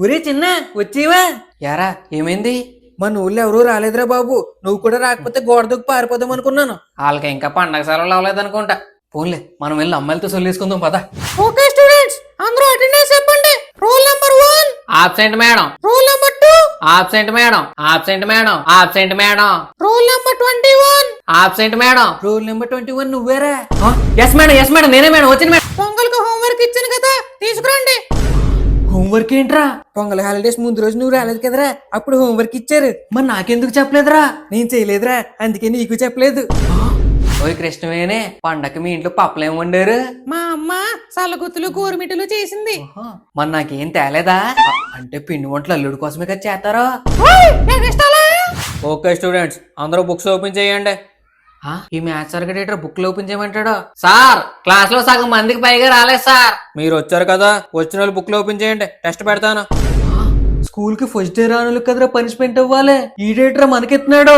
ఒరే చిన్న వచ్చేవా? యారా ఏమైంది? మన ఊళ్ళో ఎవరూ రాలేదురా బాబు. నువ్వు కూడా రాకపోతే గోడ దూకి పారిపోదాం అనుకున్నాను. వాళ్ళకి ఇంకా పండగ సెలవులు అవ్వలేదనుకుంటా. పోన్లే మనం వెళ్ళి అమ్మాయిలతో సొల్లేసుకుందాం పద. ఓకే స్టూడెంట్స్, అందరూ అటెండెన్స్ చెప్పండి. Roll number 1 absent madam. Roll number 2 absent madam. Absent madam. Absent madam. Roll number 21 absent madam. Roll number 21 నువ్వేరా? ఎస్ మేడం, ఎస్ మేడం, నేనే మేడం, వచ్చింది మేడం. పొంగల్కి హోంవర్క్ ఇచ్చాను కదా, తీసుకురండి. హోంవర్క్ ఏంట్రా? పొంగల్ హాలిడేస్ ముందు రోజు నువ్వు రాలేదు కదరా, అప్పుడు హోంవర్క్ ఇచ్చారు. మరి నాకెందుకు చెప్పలేదురా? నేను చేయలేదురా, అందుకే నీకు చెప్పలేదు. ఓయ్ కృష్ణవేణి, పండగకి మీ ఇంట్లో పప్పులేం వండారు? మా అమ్మ సలగుత్తులు గోరుమిట్టులు చేసింది. మరి నాకేం తేలేదా? అంటే పిండి వంటలు అల్లుడి కోసమే కదా చేస్తారా? ఓకే స్టూడెంట్స్, అందరూ బుక్స్ ఓపెన్ చేయండి. ఈ మ్యాథ్స్ సర్టిఫికేటర్ బుక్లు ఓపెన్ చేయమంటాడు. సార్, క్లాస్ లో సగం మందికి పైగా రాలేదు సార్. మీరు వచ్చారు కదా, వచ్చిన వాళ్ళు బుక్లు ఓపెన్ చేయండి, టెస్ట్ పెడతాను. స్కూల్ కి ఫస్ట్ డే రానులు కదరా పనిష్మెంట్ ఇవ్వాలి. ఈ డేటరా మనకెత్తున్నాడు.